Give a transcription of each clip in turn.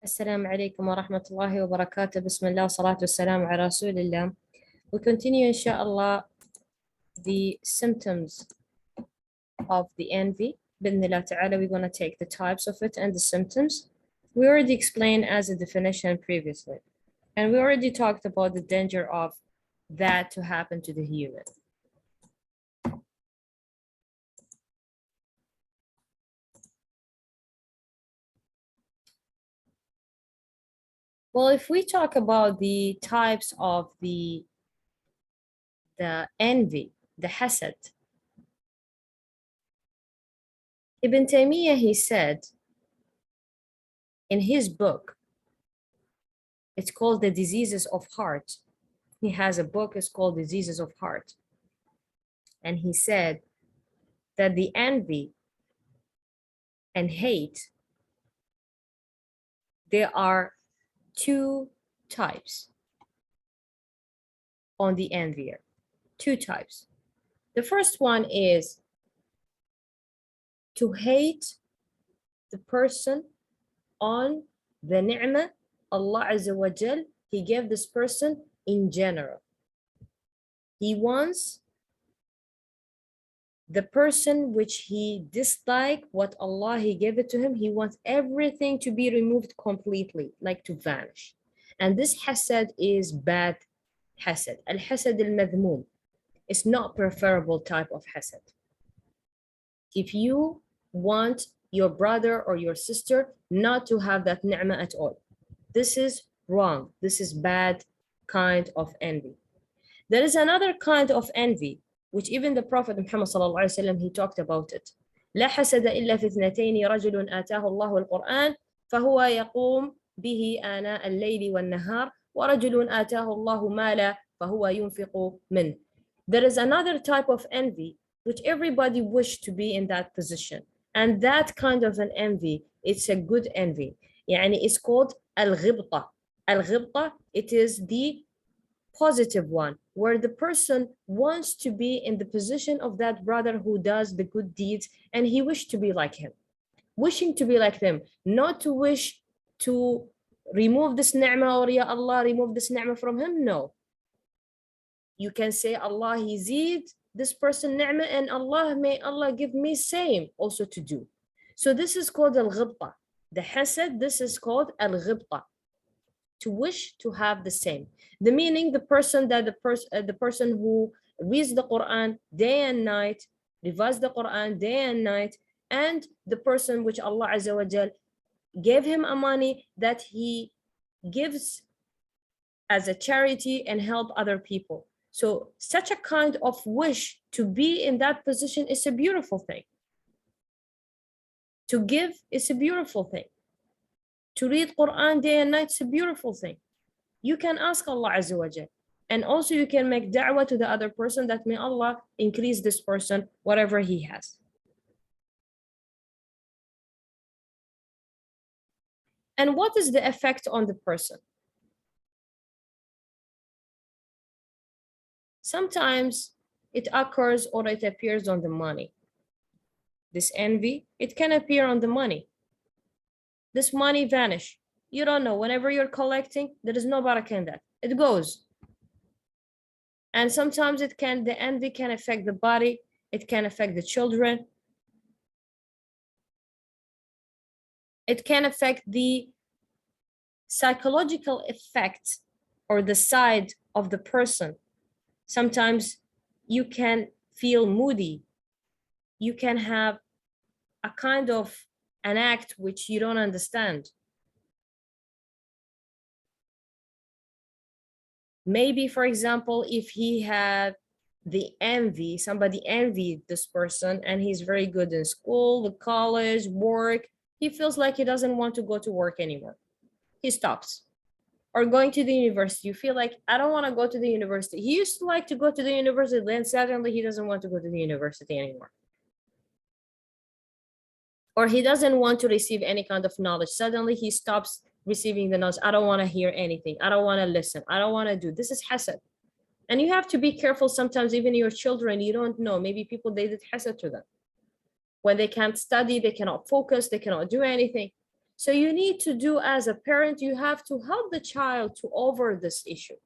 السلام عليكم ورحمة الله وبركاته. بسم الله والصلاة والسلام على رسول الله. We continue inshallah the symptoms of the envy. بإذن الله تعالى we're going to take the types of it and the symptoms. We already explained as a definition previously. And we already talked about the danger of that to happen to the human. Well, if we talk about the types of the envy, the hasad, Ibn Taymiyyah, he said in his book, it's called The Diseases of Heart. He has a book, it's called Diseases of Heart. And he said that the envy and hate, there are two types on the envier, two types. The first one is to hate the person on the ni'mah Allah Azza wa Jal, He gave this person in general. He wants the person which he disliked what Allah He gave it to him, he wants everything to be removed completely, like to vanish. And this hasad is bad hasad. Al-hasad al-madhmum. It's not preferable type of hasad. If you want your brother or your sister not to have that ni'mah at all, this is wrong. This is bad kind of envy. There is another kind of envy, which even the Prophet Muhammad sallallahu alaihi wasallam, he talked about it. لا حسد إلا في اثنتين رجل آتاه الله القرآن فهو يقوم به آناء الليل والنهار ورجل آتاه الله مالا فهو ينفق منه. There is another type of envy which everybody wish to be in that position, and that kind of an envy, it's a good envy. يعني it's called al-ghibta. Al-ghibta, it is the positive one, where the person wants to be in the position of that brother who does the good deeds, and he wished to be like him, wishing to be like them, not to wish to remove this ni'mah or ya Allah remove this ni'mah from him. No, you can say Allah yazid this person ni'mah, and Allah, may Allah give me same also to do. So this is called al-ghibta. The hasad, this is called al-ghibta, to wish to have the same. The meaning, the person who reads the Quran day and night, revises the Quran day and night, and the person which Allah Azza wa Jal gave him a money that he gives as a charity and help other people. So such a kind of wish to be in that position is a beautiful thing. To give is a beautiful thing. To read Quran day and night is a beautiful thing. You can ask Allah Azza wa Jal. And also you can make da'wah to the other person that may Allah increase this person, whatever he has. And what is the effect on the person? Sometimes it occurs or it appears on the money. This envy, it can appear on the money. This money vanish. You don't know. Whenever you're collecting, there is no barakah in that. It goes. And sometimes the envy can affect the body. It can affect the children. It can affect the psychological effect or the side of the person. Sometimes you can feel moody. You can have a kind of an act which you don't understand. Maybe, for example, if he had the envy, somebody envied this person and he's very good in school, the college, work, he feels like he doesn't want to go to work anymore. He stops. Or going to the university, you feel like, I don't want to go to the university. He used to like to go to the university, then suddenly he doesn't want to go to the university anymore. Or he doesn't want to receive any kind of knowledge. Suddenly he stops receiving the knowledge. I don't want to hear anything. I don't want to listen. I don't want to do. This is hasad. And you have to be careful sometimes, even your children, you don't know. Maybe people, they did hasad to them. When they can't study, they cannot focus, they cannot do anything. So you need to do, as a parent, you have to help the child to over this issue,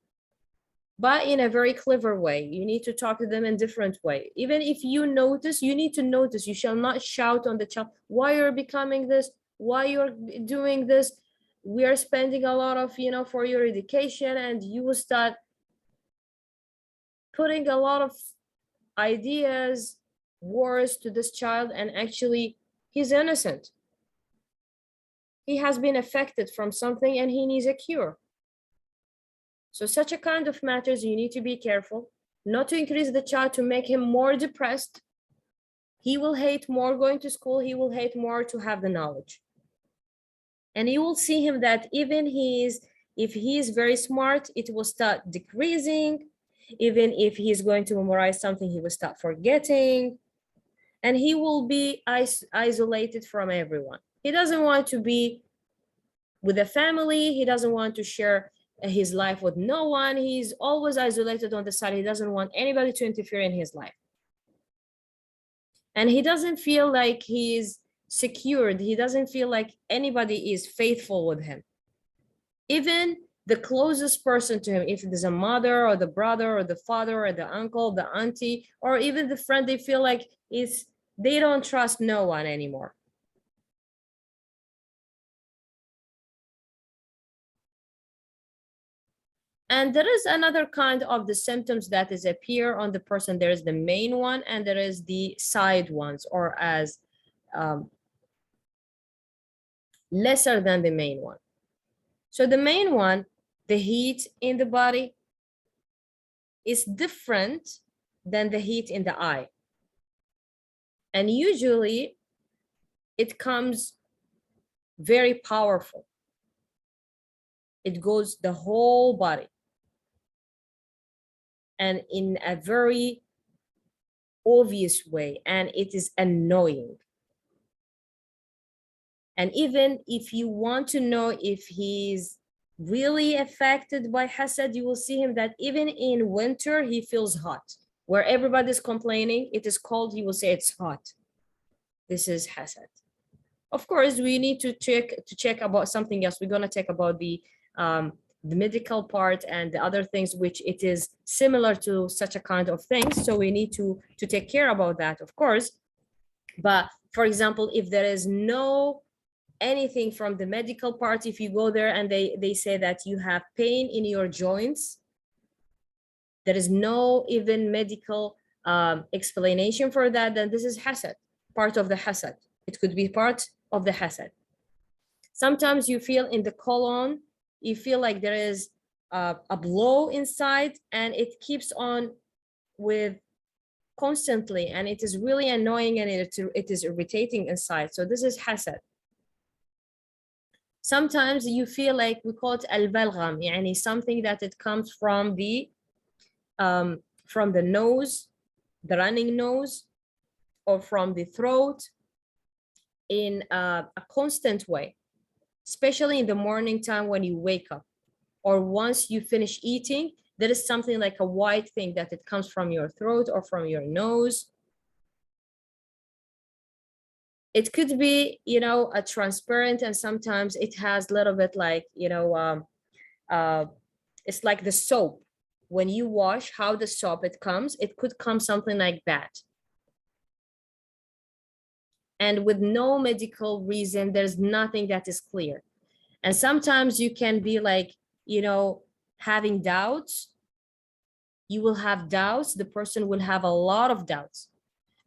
but in a very clever way. You need to talk to them in different way. Even if you notice, you need to notice. You shall not shout on the child, why you're becoming this, why you're doing this. We are spending a lot of, for your education, and you will start putting a lot of ideas, words to this child, and actually he's innocent. He has been affected from something and he needs a cure. So such a kind of matters, you need to be careful not to increase the child to make him more depressed. He will hate more going to school. He will hate more to have the knowledge. And you will see him that even if he is very smart, it will start decreasing. Even if he's going to memorize something, he will start forgetting. And he will be isolated from everyone. He doesn't want to be with a family. He doesn't want to share his life with no one. He's always isolated on the side. He doesn't want anybody to interfere in his life. And he doesn't feel like he's secured. He doesn't feel like anybody is faithful with him. Even the closest person to him, if it is a mother or the brother or the father or the uncle, the auntie, or even the friend, they feel like they don't trust no one anymore. And there is another kind of the symptoms that is appear on the person. There is the main one and there is the side ones, or as lesser than the main one. So the main one, the heat in the body, is different than the heat in the eye. And usually it comes very powerful. It goes the whole body. And in a very obvious way, and it is annoying. And even if you want to know if he's really affected by hasad, you will see him that even in winter, he feels hot. Where everybody's complaining, it is cold, he will say it's hot. This is hasad. Of course, we need to check about something else. We're gonna talk about the medical part and the other things, which it is similar to such a kind of things. So we need to take care about that, of course. But for example, if there is no anything from the medical part, if you go there and they say that you have pain in your joints, there is no even medical explanation for that, then this is hasad, part of the hasad. It could be part of the hasad. Sometimes you feel in the colon, you feel like there is a blow inside, and it keeps on with constantly, and it is really annoying, and it is irritating inside. So this is hasad. Sometimes you feel like, we call it al-balgham, yani something that it comes from the nose, the running nose, or from the throat in a constant way, especially in the morning time when you wake up, or once you finish eating, there is something like a white thing that it comes from your throat or from your nose. It could be, a transparent, and sometimes it has a little bit like, it's like the soap. When you wash, how the soap it comes, it could come something like that. And with no medical reason, there's nothing that is clear. And sometimes you can be like, having doubts. You will have doubts. The person will have a lot of doubts.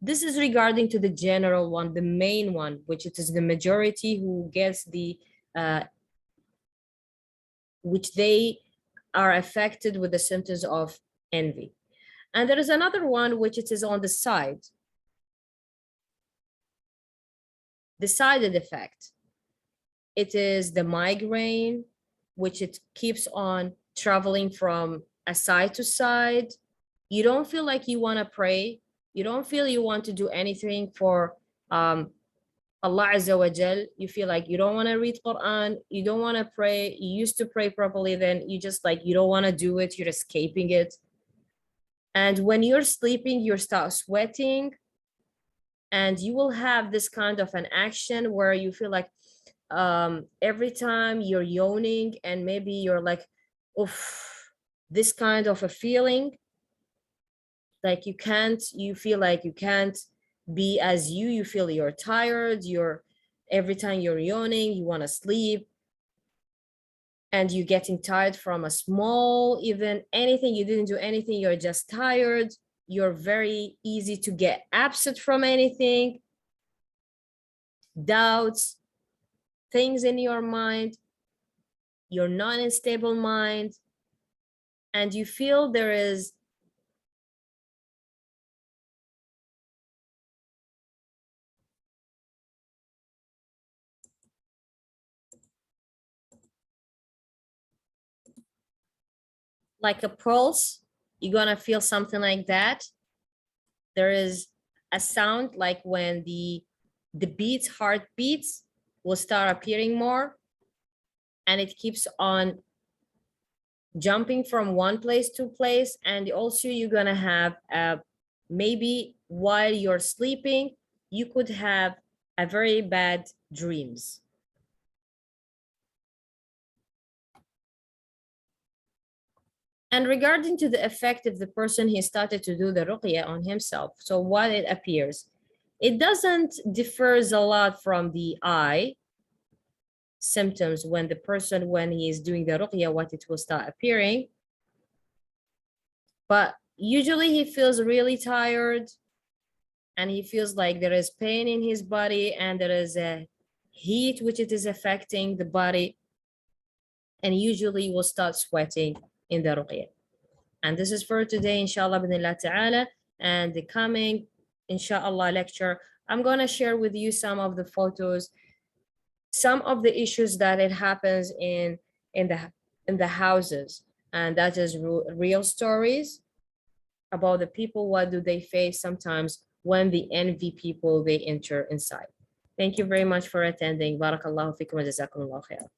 This is regarding to the general one, the main one, which it is the majority who gets the, which they are affected with the symptoms of envy. And there is another one, which it is on the side. The sided effect. It is the migraine, which it keeps on traveling from a side to side. You don't feel like you want to pray. You don't feel you want to do anything for Allah Azza wa Jal. You feel like you don't want to read Quran. You don't want to pray. You used to pray properly, then you just like, you don't want to do it. You're escaping it. And when you're sleeping, you start sweating. And you will have this kind of an action where you feel like, every time you're yawning and maybe you're like, oof, this kind of a feeling, like you feel like you can't be as you feel you're tired, every time you're yawning, you want to sleep, and you're getting tired from a small, even anything, you didn't do anything, you're just tired, you're very easy to get upset from anything, doubts, things in your mind, you're not in stable mind, and you feel there is like a pulse, you're gonna feel something like that. There is a sound like when the beats, heartbeats will start appearing more, and it keeps on jumping from one place to place. And also you're gonna have maybe while you're sleeping, you could have a very bad dreams. And regarding to the effect of the person, he started to do the ruqya on himself. So what it appears, it doesn't differs a lot from the eye symptoms when the person, when he is doing the ruqya, what it will start appearing. But usually he feels really tired, and he feels like there is pain in his body, and there is a heat which it is affecting the body, and usually will start sweating in the ruqya. And this is for today, inshallah, bidnillah ta'ala. And the coming, inshallah, lecture, I'm going to share with you some of the photos, some of the issues that it happens in the houses. And that is real stories about the people, what do they face sometimes when the envy people, they enter inside. Thank you very much for attending. Barakallahu fikum wa jazakumullahu khair.